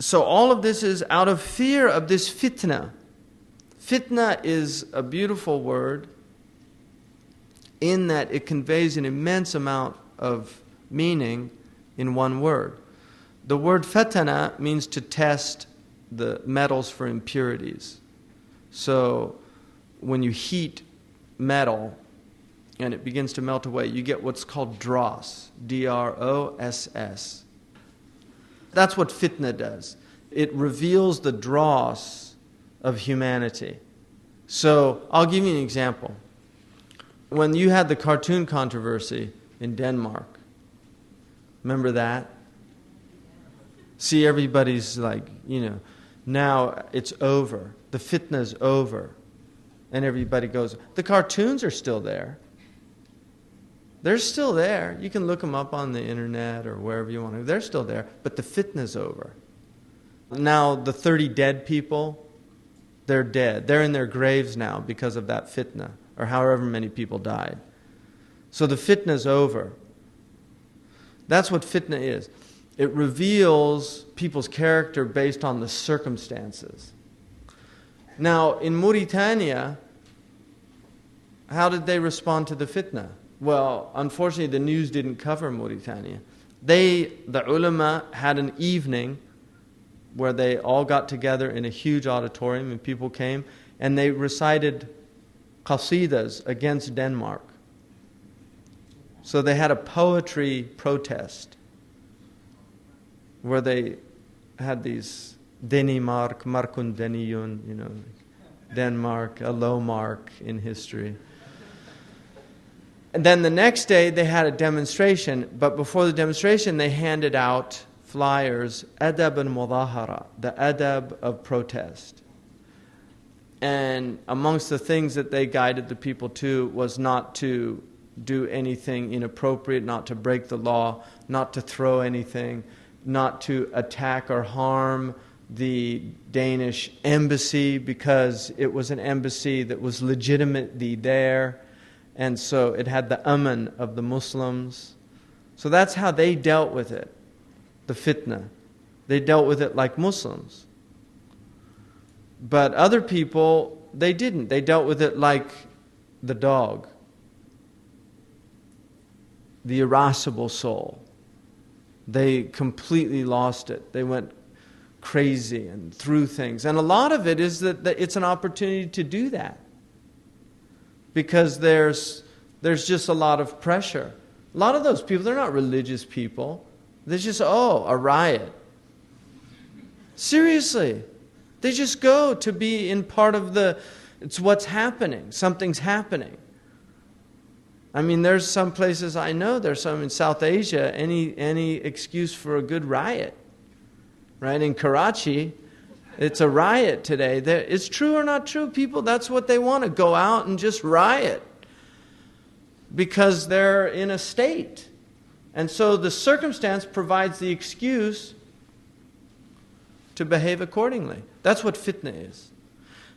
So all of this is out of fear of this fitna. Fitna is a beautiful word in that it conveys an immense amount of meaning in one word. The word fatana means to test the metals for impurities. So when you heat metal and it begins to melt away, you get what's called dross, D-R-O-S-S. That's what fitna does. It reveals the dross of humanity. So I'll give you an example. When you had the cartoon controversy in Denmark, remember that? See, everybody's like, now it's over. The fitna's over. And everybody goes, the cartoons are still there. They're still there. You can look them up on the internet or wherever you want to. They're still there, but the fitna's over. Now, the 30 dead people, they're dead. They're in their graves now because of that fitna, or however many people died. So the fitna's over. That's what fitna is. It reveals people's character based on the circumstances. Now, in Mauritania, how did they respond to the fitna? Well, unfortunately, the news didn't cover Mauritania. The ulama had an evening where they all got together in a huge auditorium and people came and they recited qasidas against Denmark. So they had a poetry protest where they had these Denimark, Markun Deniyun, Denmark, a low mark in history. And then the next day they had a demonstration, but before the demonstration they handed out flyers, adab and mudahara, the adab of protest. And amongst the things that they guided the people to was not to do anything inappropriate, not to break the law, not to throw anything, not to attack or harm the Danish embassy because it was an embassy that was legitimately there. And so it had the aman of the Muslims. So that's how they dealt with it, the fitna. They dealt with it like Muslims. But other people, they didn't. They dealt with it like the dog, the irascible soul. They completely lost it. They went crazy and threw things. And a lot of it is that it's an opportunity to do that. Because there's just a lot of pressure. A lot of those people, they're not religious people. They're just, a riot. Seriously. They just go to be in part of it's what's happening. Something's happening. I mean, there's some places I know, there's some in South Asia, any excuse for a good riot. Right? In Karachi, it's a riot today. It's true or not true, people, that's what they want to go out and just riot. Because they're in a state. And so the circumstance provides the excuse to behave accordingly. That's what fitna is.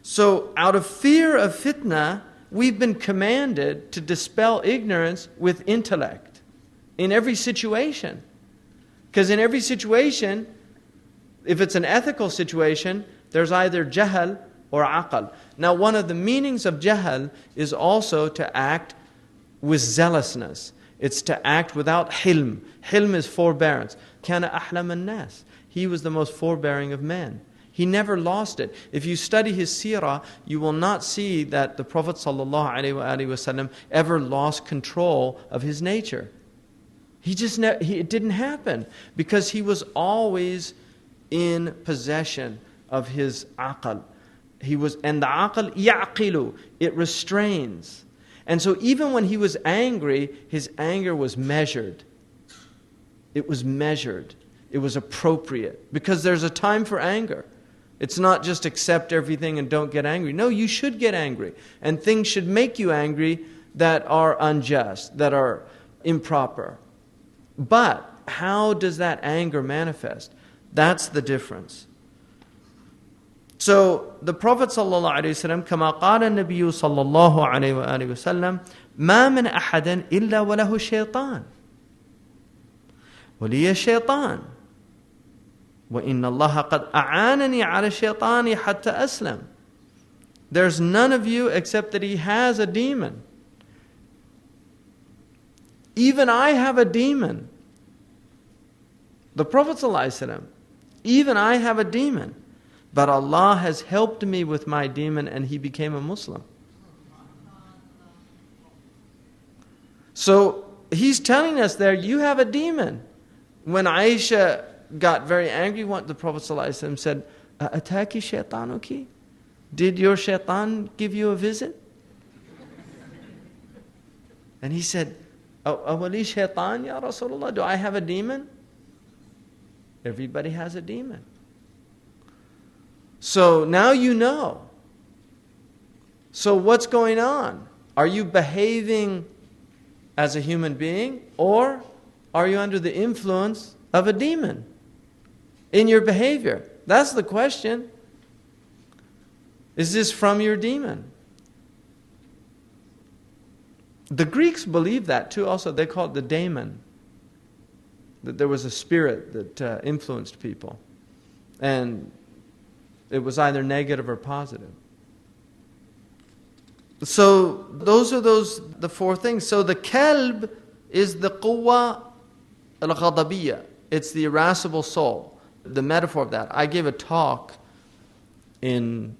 So out of fear of fitna, we've been commanded to dispel ignorance with intellect. In every situation. Because in every situation, if it's an ethical situation, there's either jahal or aql. Now, one of the meanings of jahal is also to act with zealousness. It's to act without hilm. Hilm is forbearance. Kana ahlam an-nas. He was the most forbearing of men. He never lost it. If you study his seerah, you will not see that the Prophet ﷺ ever lost control of his nature. It didn't happen because he was always in possession of his aql. And the aql ya'qilu, it restrains. And so even when he was angry, his anger was measured. It was measured. It was appropriate. Because there's a time for anger. It's not just accept everything and don't get angry. No, you should get angry. And things should make you angry that are unjust, that are improper. But how does that anger manifest? That's the difference. So the Prophet ﷺ, كما قال النبي صلى الله عليه وآله وسلم, ما من أحد إلا وله شيطان ولي شيطان وَإِنَّ اللَّهَ قَدْ أَعَانَنِي عَلَى الشَّيْطَانِ حَتَّى أَسْلَمْ. There's none of you except that he has a demon. Even I have a demon. The Prophet ﷺ, even I have a demon. But Allah has helped me with my demon and he became a Muslim. So he's telling us there, you have a demon. When Aisha got very angry, the Prophet ﷺ said, "Ataki shaitanuki? Did your shaitan give you a visit?" And he said, "Awali shaitan ya Rasulullah, do I have a demon?" Everybody has a demon. So now you know. So what's going on? Are you behaving as a human being, or are you under the influence of a demon in your behavior? That's the question. Is this from your demon? The Greeks believed that too also. They called it the daemon. That there was a spirit that influenced people. And it was either negative or positive. So those are the four things. So the kalb is the quwwa al-ghadabiyya. It's the irascible soul. The metaphor of that. I gave a talk in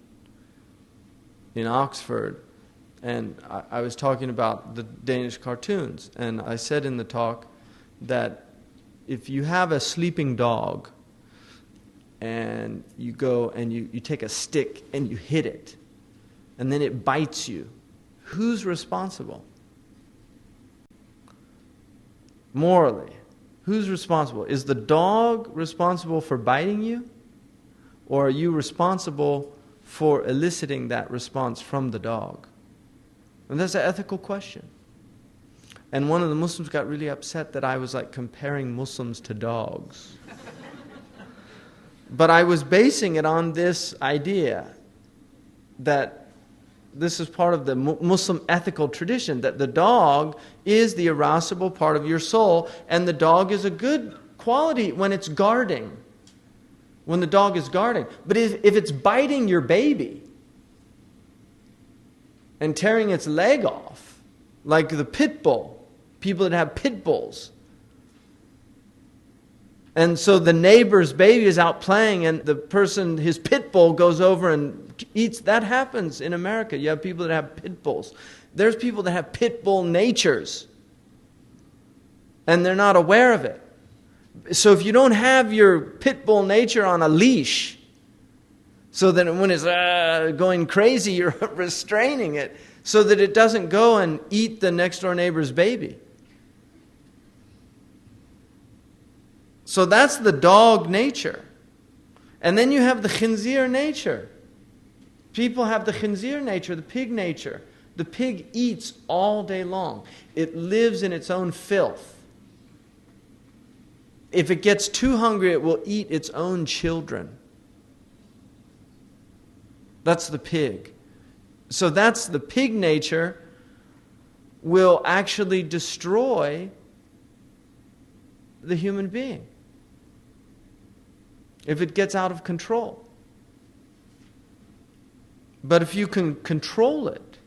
Oxford, and I was talking about the Danish cartoons. And I said in the talk that if you have a sleeping dog and you go and you take a stick and you hit it and then it bites you, who's responsible? Morally, who's responsible? Is the dog responsible for biting you? Or are you responsible for eliciting that response from the dog? And that's an ethical question. And one of the Muslims got really upset that I was like comparing Muslims to dogs. But I was basing it on this idea that this is part of the Muslim ethical tradition, that the dog is the irascible part of your soul, and the dog is a good quality when it's guarding, when the dog is guarding. But if it's biting your baby and tearing its leg off, like the pit bull, people that have pit bulls. And so the neighbor's baby is out playing and the person, his pit bull goes over and eats. That happens in America. You have people that have pit bulls. There's people that have pit bull natures. And they're not aware of it. So if you don't have your pit bull nature on a leash, so that when it's going crazy, you're restraining it so that it doesn't go and eat the next door neighbor's baby. So that's the dog nature. And then you have the khinzir nature. People have the khinzir nature, the pig nature. The pig eats all day long. It lives in its own filth. If it gets too hungry, it will eat its own children. That's the pig. So that's the pig nature will actually destroy the human being if it gets out of control. But if you can control it,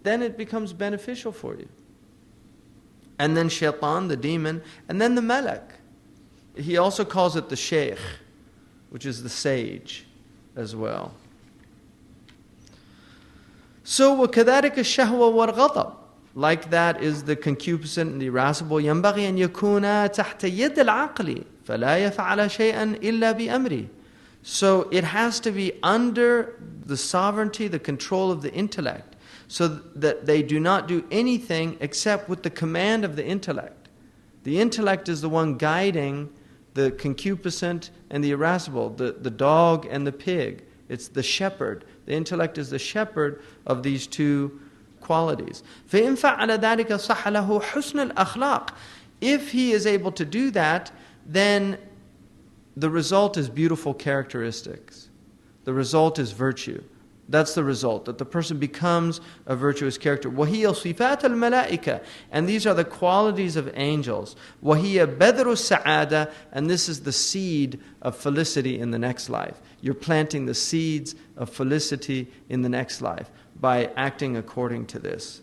then it becomes beneficial for you. And then shaitan, the demon, and then the malak. He also calls it the Sheikh, which is the sage as well. So وَكَذَلِكَ الشَّهْوَ وَالْغَضَبْ. Like that is the concupiscent and the irascible. ينبغي أن يكون تحت يد العقل فلا يفعل شيئا إلا بأمره. So it has to be under the sovereignty, the control of the intellect, so that they do not do anything except with the command of the intellect. The intellect is the one guiding the concupiscent and the irascible, the dog and the pig. It's the shepherd. The intellect is the shepherd of these two qualities. فَإِنْ فَعَلَ ذَلِكَ صَحَ لَهُ حُسْنُ الْأَخْلَاقِ. If he is able to do that, then the result is beautiful characteristics. The result is virtue. That's the result, that the person becomes a virtuous character. وَهِيَ صِفَاتَ الْمَلَائِكَةِ, and these are the qualities of angels. وَهِيَ بَذْرُ السَّعَادَةِ, and this is the seed of felicity in the next life. You're planting the seeds of felicity in the next life by acting according to this.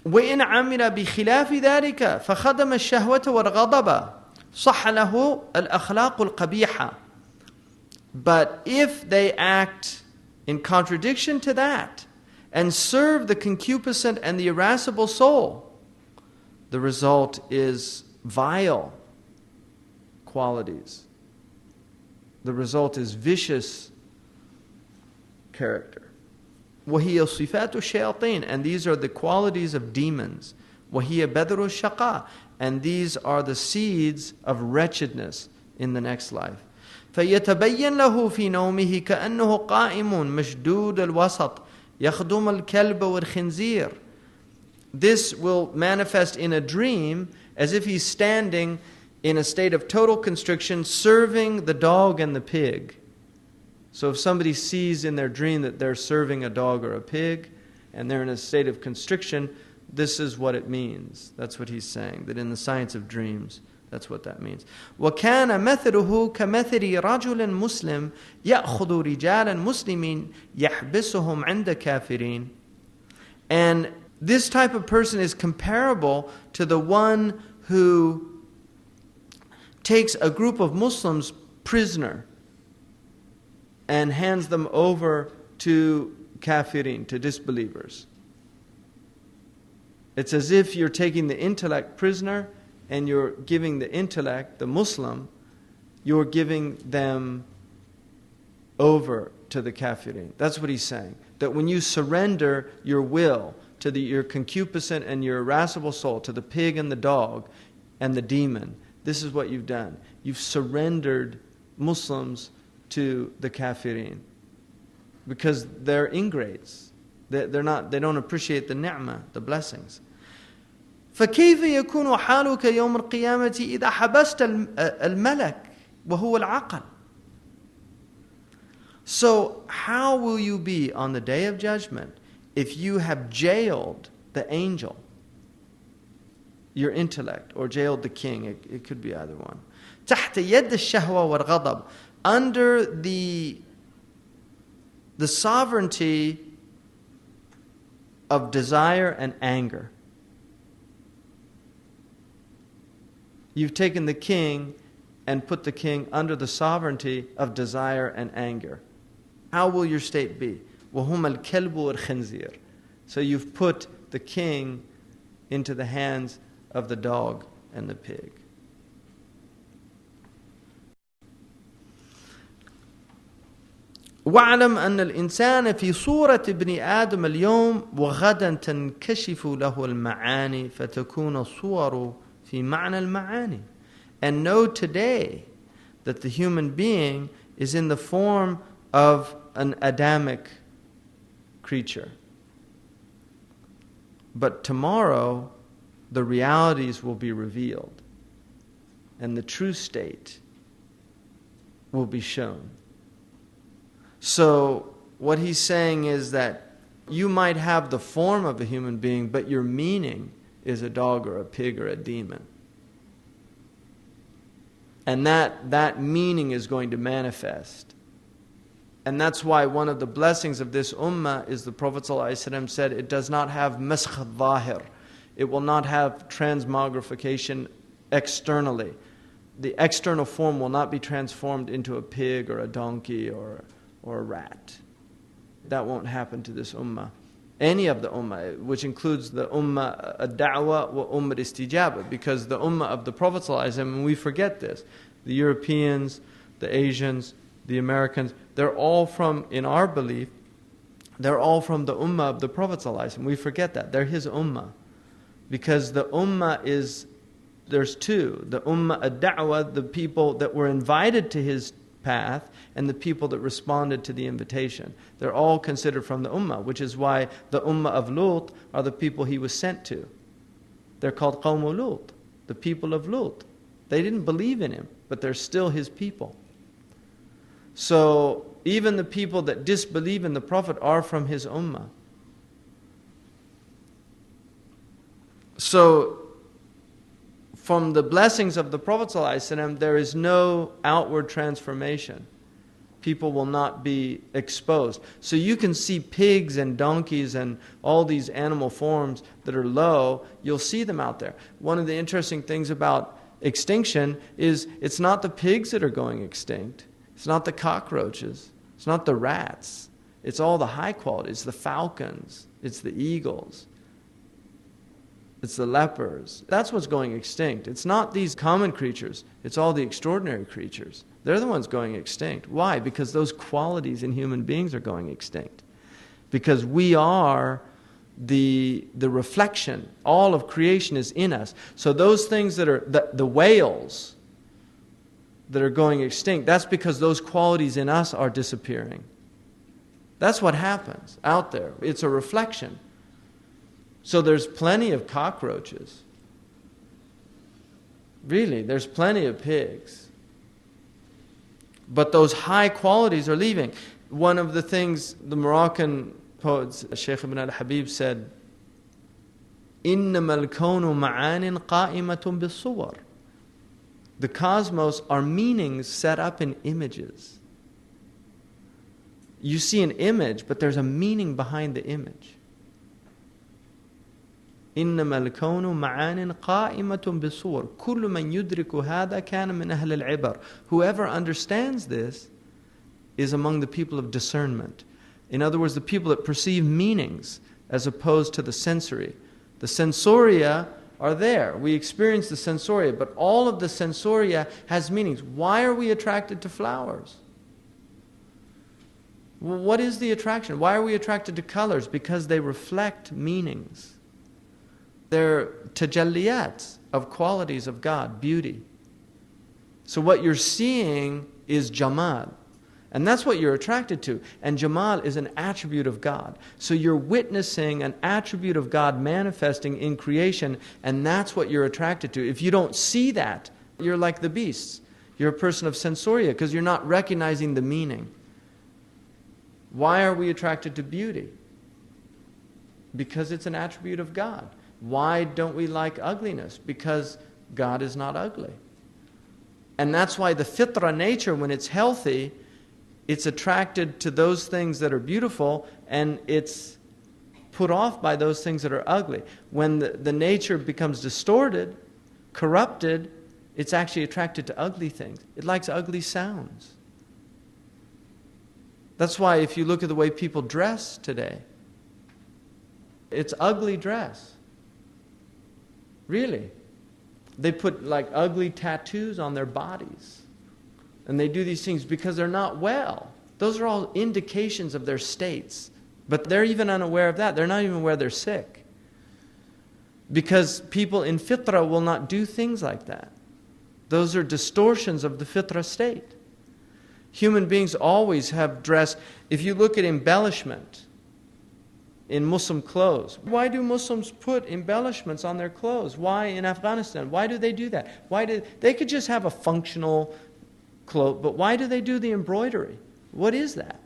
وَإِنْ عَمِلَ بِخِلَافِ ذَلِكَ فَخَدَمَ الشَّهْوَةَ وَالْغَضَبَ صَحَّ لَهُ الْأَخْلَاقُ الْقَبِيحَةِ. But if they act in contradiction to that and serve the concupiscent and the irascible soul, the result is vile qualities. The result is vicious character. وَهِيَ صِفَاتُ الشَّيَاطِينَ, and these are the qualities of demons. وَهِيَ بَذْرُ الشَّقَاء, and these are the seeds of wretchedness in the next life. فيتبين له في نومه كأنه قائم مشدود الوسط يخدم الكلب والخنزير. This will manifest in a dream as if he's standing in a state of total constriction, serving the dog and the pig. So if somebody sees in their dream that they're serving a dog or a pig, and they're in a state of constriction, this is what it means. That's what he's saying, that in the science of dreams, that's what that means. وَكَانَ مَثْلُهُ كَمَثْلِ رَجُلٍ مُسْلِمٍ يَأْخُذُ رِجَالًا مُسْلِمِينَ يَحْبِسُهُمْ عِنْدَ كَافِرِينَ. And this type of person is comparable to the one who takes a group of Muslims prisoner and hands them over to kafirin, to disbelievers. It's as if you're taking the intellect prisoner and you're giving the intellect, the Muslim, you're giving them over to the kafirin. That's what he's saying. That when you surrender your will to your concupiscent and your irascible soul, to the pig and the dog and the demon, this is what you've done. You've surrendered Muslims to the kafirin. Because they're ingrates. They don't appreciate the ni'mah, the blessings. فكيف يكون حالك يوم القيامة إذا حبست الملك وهو العقل. So how will you be on the day of judgment if you have jailed the angel, your intellect, or jailed the king? It could be either one. تحت يد الشهوة والغضب, under the sovereignty of desire and anger. You've taken the king and put the king under the sovereignty of desire and anger. How will your state be? وَهُمَ الْكَلْبُ وَالْخِنْزِيرُ. So you've put the king into the hands of the dog and the pig. وَاعْلَمْ أَنَّ الْإِنسَانَ فِي صُورَةِ ابْنِ آدَمَ الْيَوْمِ وَغَدًا تَنْكَشِفُ لَهُ الْمَعَانِي فَتَكُونَ الصُّوَرُ فِي مَعْنَى الْمَعَانِي. And know today that the human being is in the form of an Adamic creature. But tomorrow, the realities will be revealed, and the true state will be shown. So, what he's saying is that you might have the form of a human being, but your meaning is a dog or a pig or a demon. And that meaning is going to manifest. And that's why one of the blessings of this ummah is the Prophet ﷺ said it does not have maskh al-zahir. It will not have transmogrification externally. The external form will not be transformed into a pig or a donkey or a rat. That won't happen to this ummah. Any of the ummah, which includes the ummah ad-da'wa wa ummah istijaba, because the ummah of the Prophet ﷺ, and we forget this, the Europeans, the Asians, the Americans, they're all from, in our belief, they're all from the ummah of the Prophet ﷺ. We forget that. They're his ummah. Because the ummah is, there's two. The ummah ad-da'wa, the people that were invited to his path, and the people that responded to the invitation. They're all considered from the ummah, which is why the ummah of Lut are the people he was sent to. They're called Qawmu Lut, the people of Lut. They didn't believe in him, but they're still his people. So even the people that disbelieve in the Prophet are from his ummah. So from the blessings of the Prophet ﷺ, there is no outward transformation. People will not be exposed. So you can see pigs and donkeys and all these animal forms that are low. You'll see them out there. One of the interesting things about extinction is it's not the pigs that are going extinct. It's not the cockroaches. It's not the rats. It's all the high quality. It's the falcons. It's the eagles. It's the lepers. That's what's going extinct. It's not these common creatures. It's all the extraordinary creatures. They're the ones going extinct. Why? Because those qualities in human beings are going extinct. Because we are the reflection. All of creation is in us. So those things that are, the whales that are going extinct, that's because those qualities in us are disappearing. That's what happens out there. It's a reflection. So there's plenty of cockroaches. Really, there's plenty of pigs. But those high qualities are leaving. One of the things the Moroccan poets, Sheikh ibn al-Habib, said, إِنَّمَا الْكَوْنُ مَعَانٍ قَائِمَةٌ بِالصُّوَرِ. The cosmos are meanings set up in images. You see an image, but there's a meaning behind the image. إنما الكون معان قائمة بالصور كل من يدرك هذا كان من أهل العبر. Whoever understands this is among the people of discernment. In other words, the people that perceive meanings as opposed to the sensory. The sensoria are there. We experience the sensoria, but all of the sensoria has meanings. Why are we attracted to flowers? What is the attraction? Why are we attracted to colors? Because they reflect meanings. They're tajalliyat of qualities of God, beauty. So what you're seeing is jamal. And that's what you're attracted to. And jamal is an attribute of God. So you're witnessing an attribute of God manifesting in creation, and that's what you're attracted to. If you don't see that, you're like the beasts. You're a person of sensoria because you're not recognizing the meaning. Why are we attracted to beauty? Because it's an attribute of God. Why don't we like ugliness? Because God is not ugly. And that's why the fitra nature, when it's healthy, it's attracted to those things that are beautiful, and it's put off by those things that are ugly. When the nature becomes distorted, corrupted, it's actually attracted to ugly things. It likes ugly sounds. That's why if you look at the way people dress today, it's ugly dress. Really. They put like ugly tattoos on their bodies. And they do these things because they're not well. Those are all indications of their states. But they're even unaware of that. They're not even aware they're sick. Because people in fitra will not do things like that. Those are distortions of the fitra state. Human beings always have dressed. If you look at embellishment in Muslim clothes, why do Muslims put embellishments on their clothes? Why in Afghanistan? Why do they do that? They could just have a functional cloak, but why do they do the embroidery? What is that?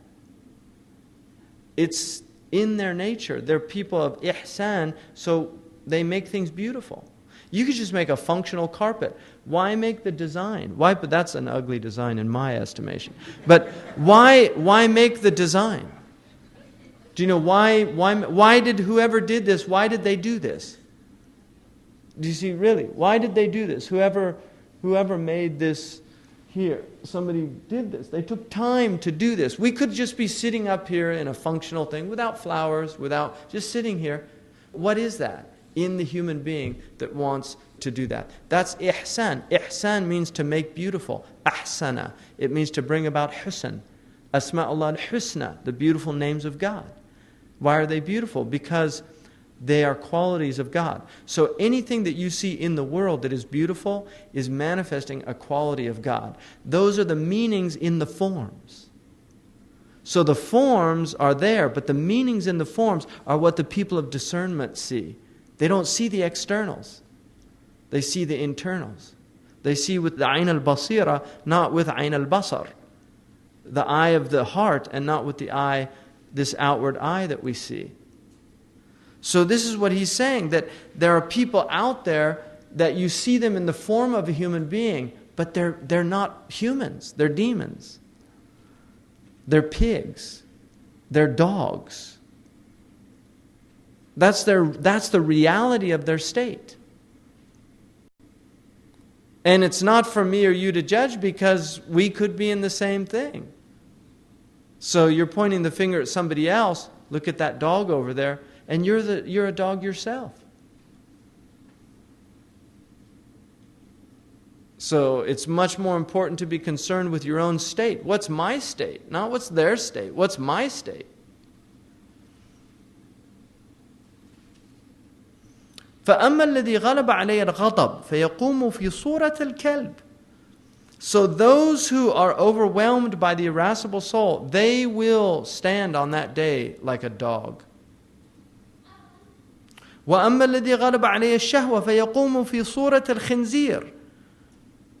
It's in their nature. They're people of ihsan, so they make things beautiful. You could just make a functional carpet. Why make the design? Why? But that's an ugly design in my estimation. But why make the design? Do you know why did whoever did this, why did they do this? Do you see, really? Why did they do this? Whoever made this here, somebody did this. They took time to do this. We could just be sitting up here in a functional thing without flowers, without just sitting here. What is that in the human being that wants to do that? That's ihsan. Ihsan means to make beautiful. Ahsana. It means to bring about husn. Asma'ullah al-husna, the beautiful names of God. Why are they beautiful? Because they are qualities of God. So anything that you see in the world that is beautiful is manifesting a quality of God. Those are the meanings in the forms. So the forms are there, but the meanings in the forms are what the people of discernment see. They don't see the externals. They see the internals. They see with the ayn al-basira, not with ayn al-basar. the eye of the heart and not with the eye, this outward eye that we see. So this is what he's saying, that there are people out there that you see them in the form of a human being, but they're not humans. They're demons. They're pigs. They're dogs. That's the reality of their state. And it's not for me or you to judge, because we could be in the same thing. So you're pointing the finger at somebody else. Look at that dog over there, and you're a dog yourself. So it's much more important to be concerned with your own state. What's my state? Not what's their state. What's my state? فَأَمَّا الَّذِي غَلَبَ عَلَيَّ الْغَضَبُ فَيَقُومُ فِي صُورَةِ الْكَلْبِ. So those who are overwhelmed by the irascible soul, they will stand on that day like a dog. وَأَمَّا الَّذِي غَلَبَ عَلَيَّ الشَّهْوَ فَيَقُومُ فِي صُورَةِ الْخِنْزِيرِ.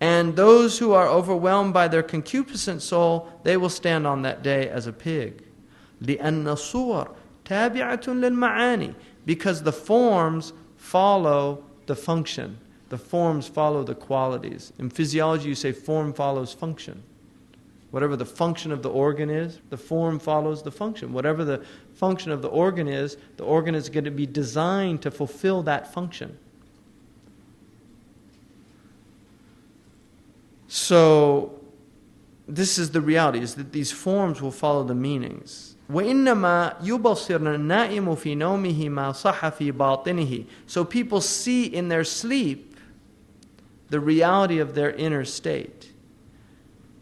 And those who are overwhelmed by their concupiscent soul, they will stand on that day as a pig. لِأَنَّ الصُّوَرَ تَابِعَةٌ لِلْمَعَانِي. Because the forms follow the function. The forms follow the qualities. In physiology, you say form follows function. Whatever the function of the organ is, the form follows the function. Whatever the function of the organ is going to be designed to fulfill that function. So, this is the reality, is that these forms will follow the meanings. وَإِنَّمَا يُبَصِّرْ النَّائِمُ فِي نَوْمِهِ مَا صَحَّ فِي بَاطِنِهِ. So people see in their sleep the reality of their inner state.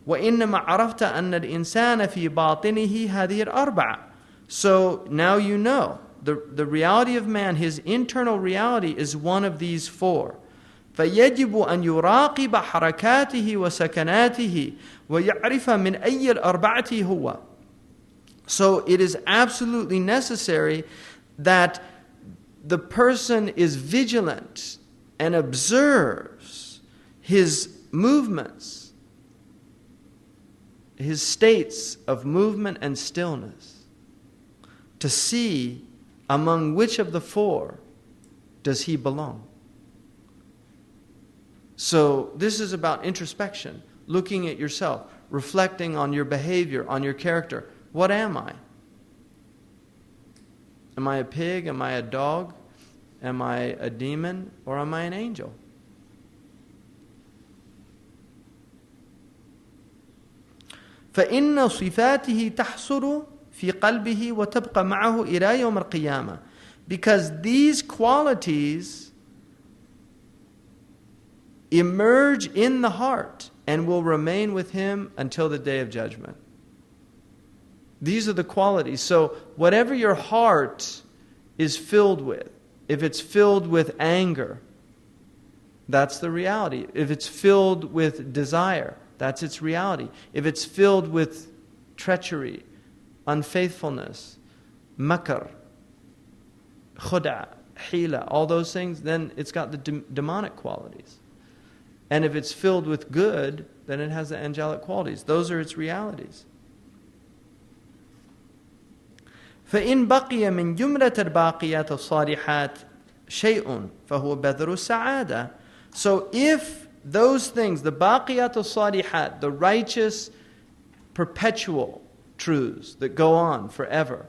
وَإِنَّمَا عَرَفْتَ أَنَّ الْإِنسَانَ فِي بَاطِنِهِ هَذِهِ الْأَرْبَعَةِ. So now you know, the reality of man, his internal reality is one of these four. فَيَجِبُ أَنْ يُرَاقِبَ حَرَكَاتِهِ وَسَكَنَاتِهِ وَيَعْرِفَ مِنْ أَيِّ الْأَرْبَعَةِ هُوَ. So it is absolutely necessary that the person is vigilant and observes his movements, his states of movement and stillness, to see among which of the four does he belong. So this is about introspection, looking at yourself, reflecting on your behavior, on your character. What am I? Am I a pig? Am I a dog? Am I a demon? Or am I an angel? فإن صفاته تحصر في قلبه وتبقى معه إلى يوم القيامة. Because these qualities emerge in the heart and will remain with him until the day of judgment. These are the qualities. So whatever your heart is filled with, if it's filled with anger, that's the reality. If it's filled with desire, that's its reality. If it's filled with treachery, unfaithfulness, makr, khuda, hila, all those things, then it's got the demonic qualities. And if it's filled with good, then it has the angelic qualities. Those are its realities. فإن بقي من جملة الباقيات الصالحات شيء فهو بذر السعادة. So if those things, the baqiyat al-salihat, the righteous, perpetual truths that go on forever,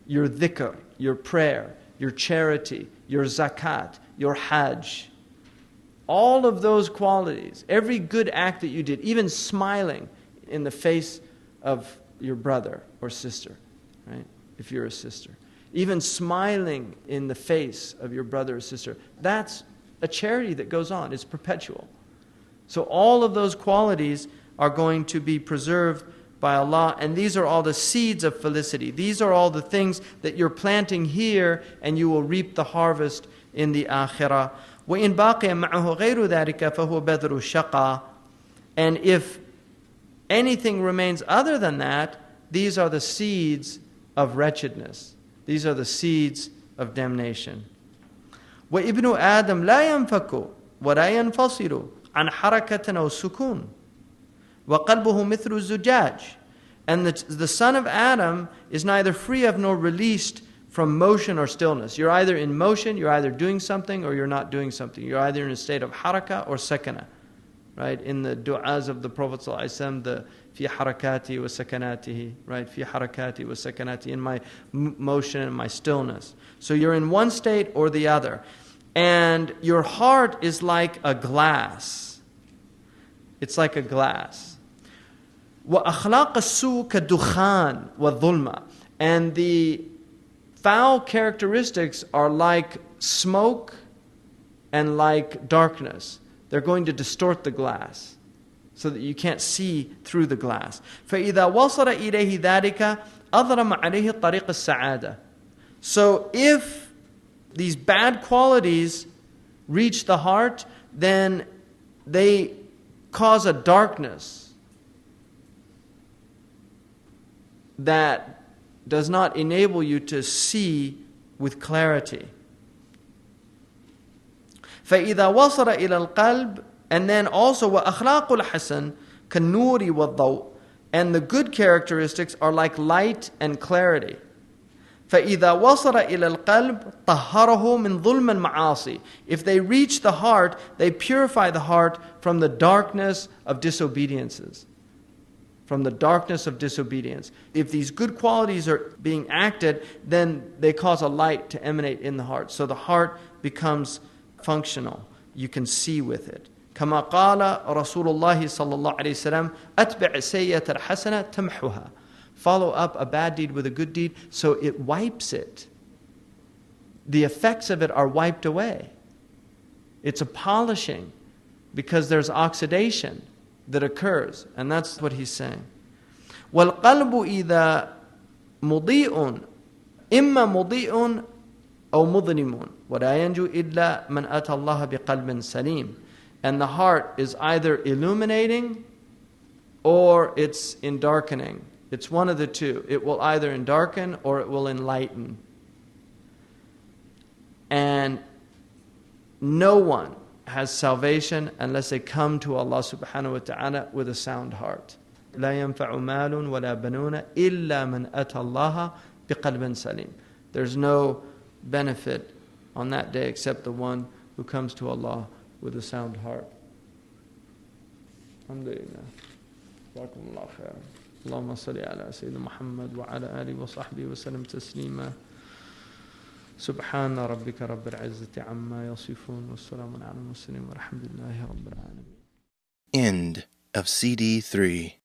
your dhikr, your prayer, your charity, your zakat, your hajj, all of those qualities, every good act that you did, even smiling in the face of your brother or sister, right? If you're a sister, even smiling in the face of your brother or sister, that's a charity that goes on. It's perpetual. So all of those qualities are going to be preserved by Allah, and these are all the seeds of felicity. These are all the things that you're planting here, and you will reap the harvest in the akhirah. وَإِنْ بَاقِيَ مَعَهُ غَيْرُ ذَلِكَ فَهُوَ بَذْرُ الشَّقَى. And if anything remains other than that, these are the seeds of wretchedness. These are the seeds of damnation. وَإِبْنُ آدَمْ لَا يَنْفَكُ وَلَا يَنْفَصِلُ عَنْ حَرَكَةٍ أَوْ سُكُونٍ وَقَلْبُهُ مِثْلُ الزُّجَاجِ And the son of Adam is neither free of nor released from motion or stillness. You're either in motion, you're either doing something, or you're not doing something. You're either in a state of haraka or sakana. Right? In the du'as of the Prophet ﷺ, the fi harakati wa sakanatihi, right? Fi harakati wa sakanati, in my motion and my stillness. So you're in one state or the other. And your heart is like a glass. It's like a glass. وَأَخْلَاقَ السُّوءِ كَالدُّخَانِ وَالظُّلْمَةِ. And the foul characteristics are like smoke and like darkness. They're going to distort the glass so that you can't see through the glass. فَإِذَا وَصَلَ إِلَيْهِ ذَلِكَ أَضْرَمَ عَلَيْهِ طَرِيقَ السَّعَادَةِ. So if these bad qualities reach the heart, then they cause a darkness that does not enable you to see with clarity. فإذا وصل إلى القلب, and then also وأخلاق الحسن كالنور والضوء, and the good characteristics are like light and clarity. فإذا وصل إلى القلب طهره من ظلم المعاصي. If they reach the heart, they purify the heart from the darkness of disobediences. From the darkness of disobedience. If these good qualities are being acted, then they cause a light to emanate in the heart. So the heart becomes functional. You can see with it. كما قال رسول الله صلى الله عليه وسلم أتبع السيئة الحسنة تمحها. Follow up a bad deed with a good deed, so it wipes it. The effects of it are wiped away. It's a polishing because there's oxidation that occurs, and that's what he's saying. وَالْقَلْبُ إِذَا مُضِيءٌ إِمَّا مُضِيءٌ أَوْ مُظْلِمٌ وَلَا يَنْجُو إِلَّا مَنْ أَتَى اللَّهَ بِقَلْبٍ سَلِيمٍ. And the heart is either illuminating or it's in darkening. It's one of the two. It will either darken or it will enlighten. And no one has salvation unless they come to Allah subhanahu wa ta'ala with a sound heart. لا ينفع مال ولا بنون إلا من أتى الله بقلب سليم. There's no benefit on that day except the one who comes to Allah with a sound heart. Alhamdulillah. Jazakumullah khair. اللهم صل على سيدنا محمد وعلى آله وصحبه وسلم تسليما. سبحان ربك رب العزة عما يصفون والسلام على المرسلين والحمد لله رب العالمين. End of CD 3.